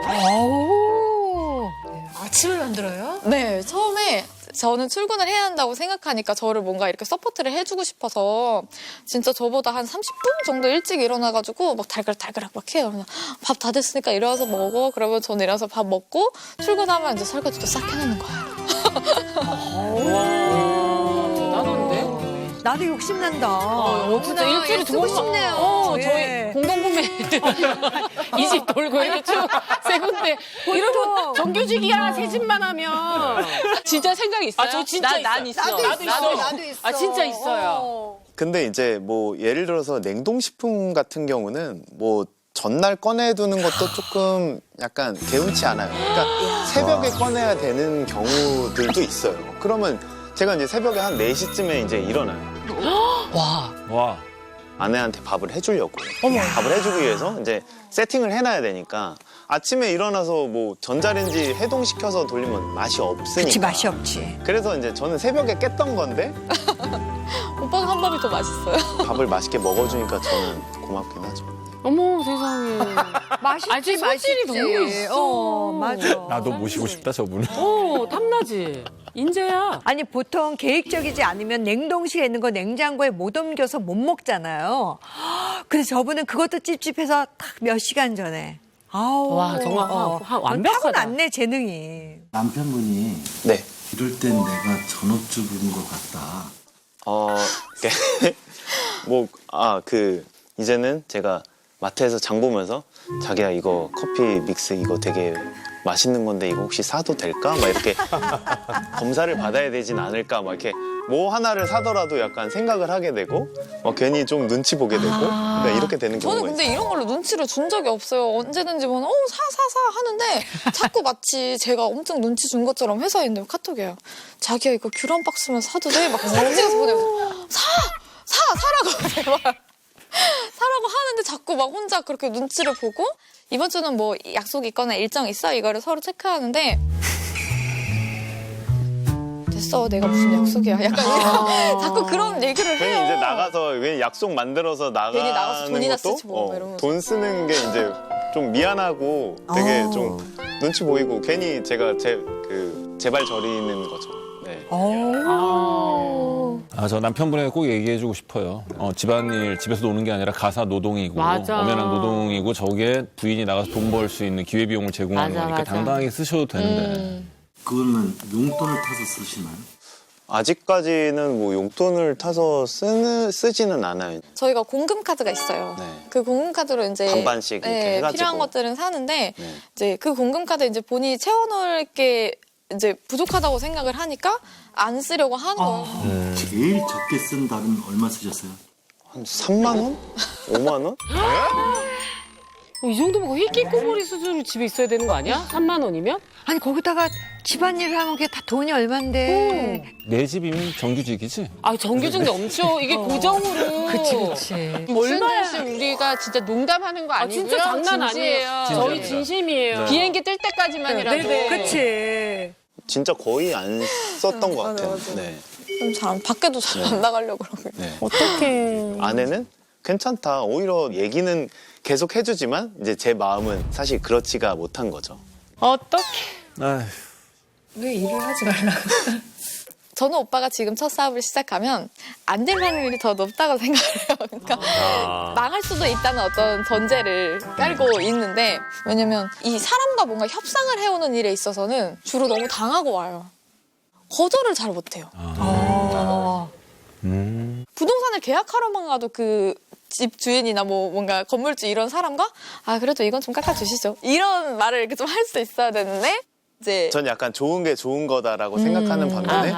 거예요. 아침을 만들어요? 네, 처음에 저는 출근을 해야 한다고 생각하니까 저를 뭔가 이렇게 서포트를 해주고 싶어서 진짜 저보다 한 30분 정도 일찍 일어나가지고 막 달걀달걀 막 해요. 밥 다 됐으니까 일어나서 먹어. 그러면 저는 일어나서 밥 먹고 출근하면 이제 설거지도 싹 해놓는 거예요. 대단한데? 나도 욕심난다. 진짜 일주일에 두 번씩 싶네요. 저희 공동구매 이 집 돌고 이렇게 쭉 세 군데 이러고 정규직이야 새 집만 하면 진짜 생각이 있어요? 저 진짜 난 있어. 있어. 나도 있어. 진짜 있어요. 근데 이제 뭐 예를 들어서 냉동식품 같은 경우는 뭐 전날 꺼내두는 것도 조금 약간 개운치 않아요. 그러니까 새벽에 꺼내야 되는 경우들도 있어요. 그러면 제가 이제 새벽에 한 4시쯤에 이제 일어나요. 와. 아내한테 밥을 해주려고. 밥을 해주기 위해서 이제 세팅을 해놔야 되니까 아침에 일어나서 뭐 전자레인지 해동시켜서 돌리면 맛이 없으니까. 그치, 맛이 없지. 그래서 이제 저는 새벽에 깼던 건데 오빠가 한 밥이 더 맛있어요. 밥을 맛있게 먹어주니까 저는 고맙긴 하죠. 어머 세상에. 맛있지, 소질이 너무 있어. 맞아. 나도 모시고 싶다, 저분은. 탐나지. 인재야. 아니 보통 계획적이지 않으면 냉동실에 있는 거 냉장고에 못 옮겨서 못 먹잖아요. 그래서 저분은 그것도 찝찝해서 딱 몇 시간 전에. 아우. 와, 정말 완벽하다. 타고났네, 재능이. 남편분이 네. 이럴 땐 내가 전업주부인 것 같다. 이제는 제가 마트에서 장 보면서 자기야 이거 커피 믹스 이거 되게 맛있는 건데 이거 혹시 사도 될까? 막 이렇게 검사를 받아야 되진 않을까? 막 이렇게 뭐 하나를 사더라도 약간 생각을 하게 되고 괜히 좀 눈치 보게 되고 그러니까 이렇게 되는 경우가 저는 근데 있어요. 이런 걸로 눈치를 준 적이 없어요. 언제든지 뭐 사 하는데 자꾸 마치 제가 엄청 눈치 준 것처럼 회사에 있는데 카톡이에요. 자기야 이거 귤한 박스만 사도 돼? 막 사진 찍어서 보내면서 사라고 제발 사라고 하는데 자꾸 막 혼자 그렇게 눈치를 보고 이번 주는 뭐 약속이 있거나 일정 있어 이거를 서로 체크하는데 됐어 내가 무슨 약속이야 약간 자꾸 그런 얘기를 괜히 해요. 이제 나가서 괜히 약속 만들어서 괜히 나가서 나가는 돈이나 것도 쓰지 뭐 이러면서. 돈 쓰는 게 이제 좀 미안하고 되게 좀 눈치 보이고 괜히 제가 제발 저리는 거죠. 네. 저 남편분에게 꼭 얘기해주고 싶어요. 집안일 집에서 노는 게 아니라 가사 노동이고 맞아. 엄연한 노동이고 저게 부인이 나가서 돈 벌 수 있는 기회비용을 제공하는 맞아, 거니까 맞아. 당당하게 쓰셔도 되는데. 그거는 용돈을 타서 쓰시나요? 아직까지는 뭐 용돈을 타서 쓰지는 않아요. 저희가 공금 카드가 있어요. 네. 그 공금 카드로 이제 반반씩 이렇게 해가지고. 필요한 것들은 사는데 네. 이제 그 공금 카드 이제 본인이 채워넣을 게 이제 부족하다고 생각을 하니까 안 쓰려고 하는 거예요. 제일 적게 쓴 달은 얼마 쓰셨어요? 한 3만 원? 5만 원? 이 정도면 거의 힐끼꼬부리 수준으로 집에 있어야 되는 거 아니야? 3만 원이면? 아니 거기다가 집안일을 하면 그게 다 돈이 얼만데. 내 집이면 정규직이지? 정규직이 엄청 이게 고정으로. 그치. 얼마야? 우리가 진짜 농담하는 거 아니고요. 진짜 장난 진지해요. 아니에요. 저희 진심이에요. 비행기 뜰 때까지만이라도. 네네. 그치. 진짜 거의 안 썼던 것 같아요. 맞아. 네. 밖에도 잘 안 나가려고 그러고. 네. 어떡해. 아내는 괜찮다. 오히려 얘기는 계속 해주지만 이제 제 마음은 사실 그렇지가 못한 거죠. 어떡해. 아휴. 왜 일을 하지 말라고. 저는 오빠가 지금 첫 사업을 시작하면 안 될 확률이 더 높다고 생각을 해요. 그러니까 망할 수도 있다는 어떤 전제를 깔고 있는데 왜냐면 이 사람과 뭔가 협상을 해오는 일에 있어서는 주로 너무 당하고 와요. 거절을 잘 못해요. 부동산을 계약하러만 가도 그 집 주인이나 뭐 뭔가 건물주 이런 사람과 그래도 이건 좀 깎아주시죠. 이런 말을 이렇게 좀 할 수 있어야 되는데 이제 전 약간 좋은 게 좋은 거다라고 생각하는 반면에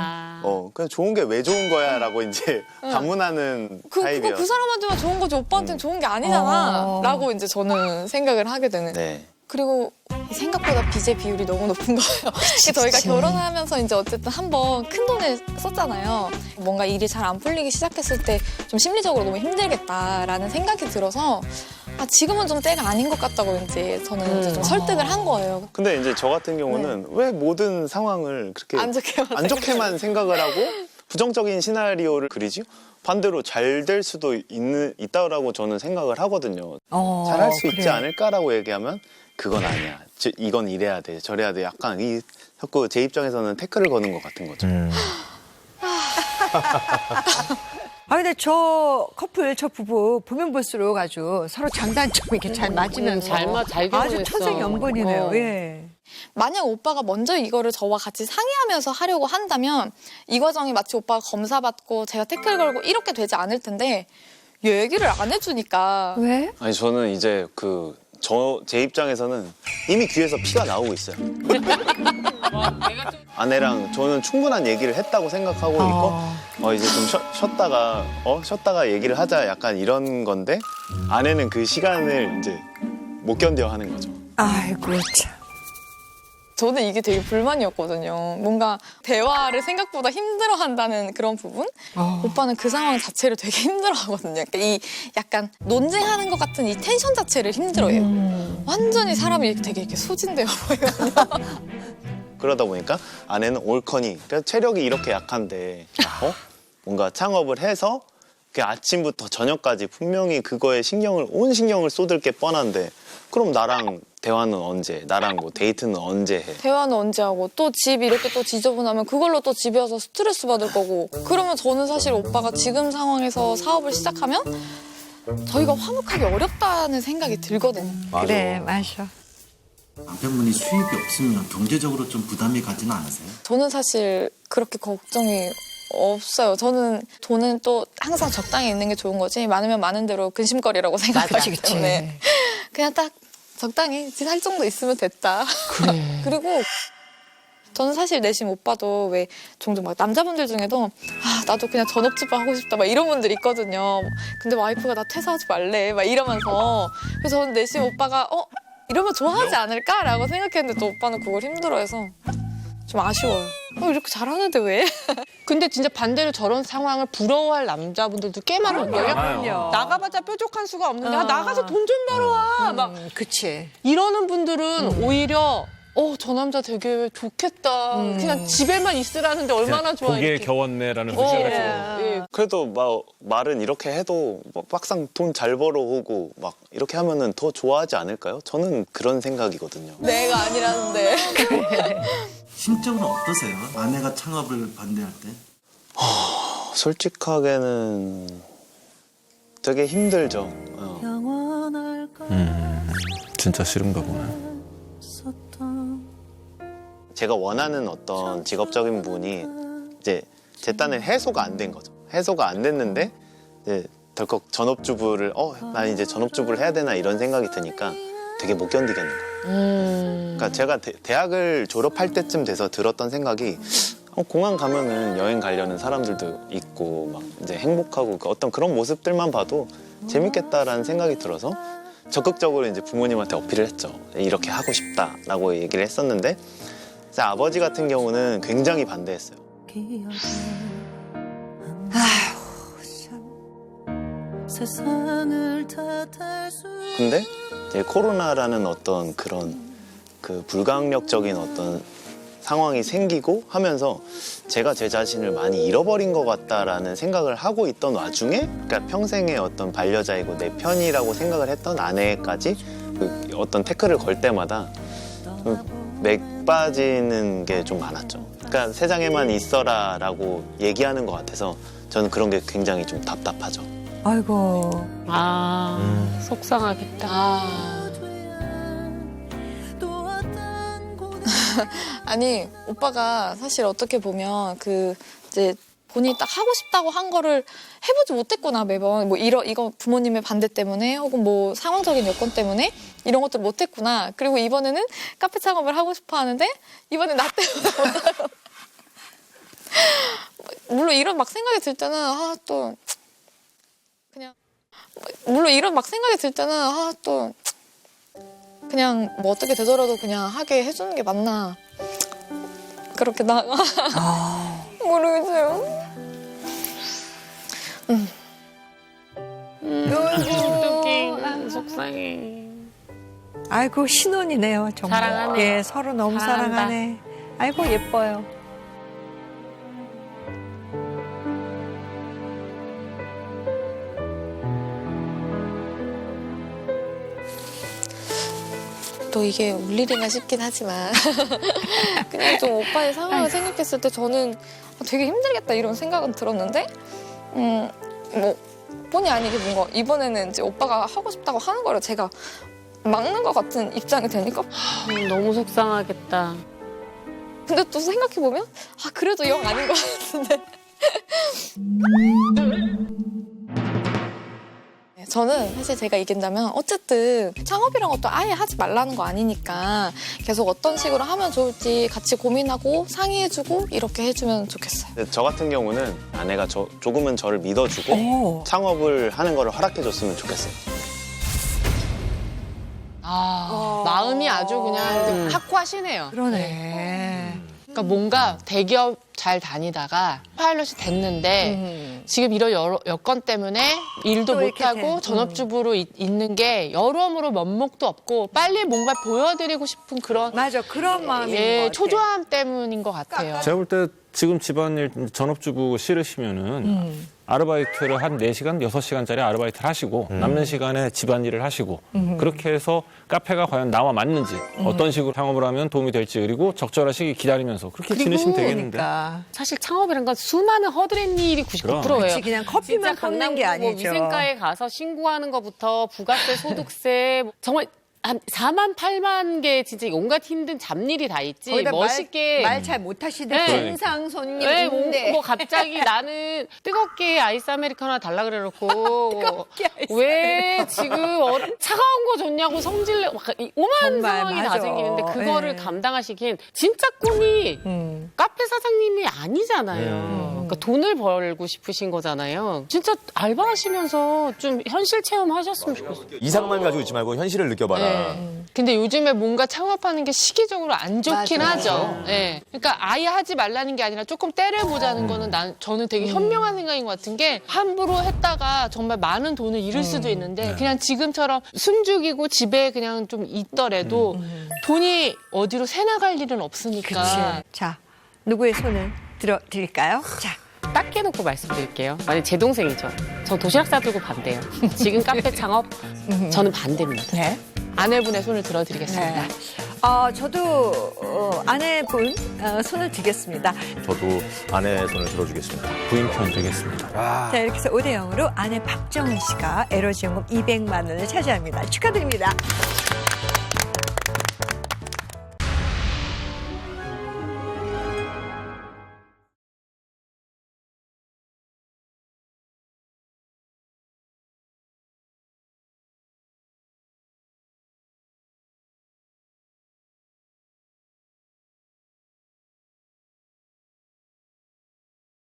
그냥 좋은 게 왜 좋은 거야라고 이제 반문하는 타입이라서. 그거 그 사람한테만 좋은 거지 오빠한테는 좋은 게 아니잖아 라고 이제 저는 생각을 하게 되는. 네. 그리고 생각보다 빚의 비율이 너무 높은 거예요. 저희가 결혼하면서 이제 어쨌든 한번 큰 돈을 썼잖아요. 뭔가 일이 잘 안 풀리기 시작했을 때 좀 심리적으로 너무 힘들겠다라는 생각이 들어서 지금은 좀 때가 아닌 것 같다고 이제 저는 이제 좀 설득을 한 거예요. 근데 이제 저 같은 경우는 왜 모든 상황을 그렇게 안 좋게만 생각을 하고 부정적인 시나리오를 그리지? 반대로 잘 될 수도 있다라고 저는 생각을 하거든요. 잘할 수 있지 않을까라고 얘기하면 그건 아니야. 이건 이래야 돼, 저래야 돼. 약간 자꾸 제 입장에서는 태클을 거는 것 같은 거죠. 근데 저 커플, 저 부부 보면 볼수록 아주 서로 장단점 이렇게 잘 맞으면서 잘 아주 결혼했어. 천생연분이네요. 예. 만약 오빠가 먼저 이거를 저와 같이 상의하면서 하려고 한다면 이 과정이 마치 오빠가 검사받고 제가 태클 걸고 이렇게 되지 않을 텐데 얘기를 안 해주니까. 왜? 아니 저는 이제 제 입장에서는 이미 귀에서 피가 나오고 있어요. 아내랑 저는 충분한 얘기를 했다고 생각하고 있고 이제 좀 쉬었다가 얘기를 하자 약간 이런 건데 아내는 그 시간을 이제 못 견뎌 하는 거죠. 아이고 참. 저는 이게 되게 불만이었거든요. 뭔가 대화를 생각보다 힘들어한다는 그런 부분? 오빠는 그 상황 자체를 되게 힘들어하거든요. 그러니까 이 약간 논쟁하는 것 같은 이 텐션 자체를 힘들어해요. 완전히 사람이 되게 이렇게 소진되어 보여요. 그러다 보니까 아내는 올커니 그러니까 체력이 이렇게 약한데 뭔가 창업을 해서 아침부터 저녁까지 분명히 그거에 온 신경을 쏟을 게 뻔한데 그럼 나랑 대화는 언제? 나랑 뭐 데이트는 언제 해? 대화는 언제 하고 또 집 이렇게 또 지저분하면 그걸로 또 집에 와서 스트레스 받을 거고 그러면 저는 사실 오빠가 지금 상황에서 사업을 시작하면 저희가 화목하기 어렵다는 생각이 들거든요. 맞아. 그래, 맞아. 남편분이 수입이 없으면 경제적으로 좀 부담이 가지는 않으세요? 저는 사실 그렇게 걱정이 없어요. 저는 돈은 또 항상 적당히 있는 게 좋은 거지 많으면 많은 대로 근심거리라고 생각하기 때문에 그냥 딱 적당히 살 정도 있으면 됐다. 그래. 그리고 저는 사실 내심 오빠도 왜 종종 막 남자분들 중에도 나도 그냥 전업주부 하고 싶다 막 이런 분들 있거든요. 근데 와이프가 나 퇴사하지 말래 막 이러면서 그래서 저는 내심 오빠가 이러면 좋아하지 않을까라고 생각했는데 또 오빠는 그걸 힘들어해서 좀 아쉬워요. 이렇게 잘하는데 왜? 근데 진짜 반대로 저런 상황을 부러워할 남자분들도 꽤 많을걸요? 그럼요. 나가봤자 뾰족한 수가 없는데 나가서 돈 좀 벌어와. 막 그치. 이러는 분들은 오히려 저 남자 되게 좋겠다. 그냥 집에만 있으라는데 얼마나 좋아. 보기에 이렇게. 겨웠네라는 생각을 예. 그래도 막 말은 이렇게 해도 막 막상 돈 잘 벌어오고 막 이렇게 하면은 더 좋아하지 않을까요? 저는 그런 생각이거든요. 내가 아니라는데. 심적으로 어떠세요? 아내가 창업을 반대할 때? 솔직하게는 되게 힘들죠. 진짜 싫은가 보네. 제가 원하는 어떤 직업적인 부분이 이제 제 딴엔 해소가 안 된 거죠. 해소가 안 됐는데 이제 덜컥 전업주부를 난 이제 전업주부를 해야 되나 이런 생각이 드니까 되게 못 견디겠는 거예요. 그러니까 제가 대학을 졸업할 때쯤 돼서 들었던 생각이 공항 가면은 여행 가려는 사람들도 있고 막 이제 행복하고 어떤 그런 모습들만 봐도 재밌겠다라는 생각이 들어서 적극적으로 이제 부모님한테 어필을 했죠. 이렇게 하고 싶다라고 얘기를 했었는데 제 아버지 같은 경우는 굉장히 반대했어요. 근데 이제 코로나라는 어떤 그런 그 불가항력적인 어떤 상황이 생기고 하면서 제가 제 자신을 많이 잃어버린 것 같다라는 생각을 하고 있던 와중에 그러니까 평생의 어떤 반려자이고 내 편이라고 생각을 했던 아내까지 그 어떤 태클을 걸 때마다 맥 빠지는 게 좀 많았죠. 그러니까 세상에만 있어라라고 얘기하는 것 같아서 저는 그런 게 굉장히 좀 답답하죠. 아이고. 속상하겠다. 아니 오빠가 사실 어떻게 보면 이제 본인이 딱 하고 싶다고 한 거를 해보지 못했구나 매번 뭐 이거 부모님의 반대 때문에 혹은 뭐 상황적인 여건 때문에 이런 것들을 못했구나. 그리고 이번에는 카페 창업을 하고 싶어 하는데 이번에 나 때문에 못하고 물론 이런 막 생각이 들 때는 또 그냥 물론 이런 막 생각이 들 때는 또 그냥 뭐 어떻게 되더라도 그냥 하게 해주는 게 맞나 그렇게 나가 모르겠어요. 속상해. 아이고 신혼이네요 정말. 사랑하네. 예, 서로 너무 사랑한다. 사랑하네. 아이고 예뻐요. 또 이게 울 일인가 싶긴 하지만 그냥 좀 오빠의 상황을 생각했을 때 저는 되게 힘들겠다 이런 생각은 들었는데 뭐 본의 아니게 뭔가 이번에는 이제 오빠가 하고 싶다고 하는 거를 제가 막는 것 같은 입장이 되니까 너무 속상하겠다. 근데 또 생각해보면 그래도 영 아닌 것 같은데 저는 사실 제가 이긴다면 어쨌든 창업이란 것도 아예 하지 말라는 거 아니니까 계속 어떤 식으로 하면 좋을지 같이 고민하고 상의해주고 이렇게 해주면 좋겠어요. 저 같은 경우는 아내가 조금은 저를 믿어주고 창업을 하는 거를 허락해줬으면 좋겠어요. 마음이 아주 그냥 확고하시네요. 그러네. 그러니까 뭔가 대기업 잘 다니다가 파일럿이 됐는데 지금 이런 여건 때문에 일도 또 이렇게 못하고 전업주부로 있는 게 여러모로 면목도 없고 빨리 뭔가 보여드리고 싶은 그런 맞아 그런 마음이 있는 것 같아. 초조함 때문인 것 같아요. 제가 볼 때 지금 집안일 전업주부 싫으시면은 아르바이트를 한 4시간, 6시간짜리 아르바이트를 하시고 남는 시간에 집안일을 하시고 그렇게 해서 카페가 과연 나와 맞는지 어떤 식으로 창업을 하면 도움이 될지 그리고 적절한 시기 기다리면서 그렇게 지내시면 되겠는데. 그러니까. 사실 창업이란 건 수많은 허드렛 일이 99%예요. 그렇지, 그냥 커피만 걷는 게 아니죠. 위생과에 가서 신고하는 것부터 부가세, 소득세 정말 한 4만 8만 개 진짜 온갖 힘든 잡일이 다 있지. 거기다 멋있게 말 잘 못하시는 네. 진상 손님 왜 있는데. 뭐 갑자기 나는 뜨겁게 아이스 아메리카노 달라 그래놓고 왜 지금 차가운 거 줬냐고 성질내 오만 정말, 상황이 다 맞아. 생기는데 그거를 예. 감당하시기엔 진짜 꿈이 카페 사장님이 아니잖아요. 그러니까 돈을 벌고 싶으신 거잖아요. 진짜 알바하시면서 좀 현실 체험하셨으면 좋겠어요. 이상만 가지고 있지 말고 현실을 느껴봐라. 근데 요즘에 뭔가 창업하는 게 시기적으로 안 좋긴 하죠. 네. 그러니까 아예 하지 말라는 게 아니라 조금 때려보자는 거는 저는 되게 현명한 생각인 것 같은 게 함부로 했다가 정말 많은 돈을 잃을 수도 있는데 그냥 지금처럼 숨죽이고 집에 그냥 좀 있더라도 돈이 어디로 새나갈 일은 없으니까. 자, 누구의 손을 들어드릴까요? 자. 딱 해놓고 말씀드릴게요. 만약 제 동생이죠. 전 도시락 싸들고 반대요. 지금 카페 창업 저는 반대입니다. 네. 아내분의 손을 들어드리겠습니다. 네. 저도 아내분 손을 드리겠습니다. 저도 아내의 손을 들어주겠습니다. 부인 편 되겠습니다. 자, 이렇게 해서 5대0으로 아내 박정은 씨가 에러지원금 200만 원을 차지합니다. 축하드립니다.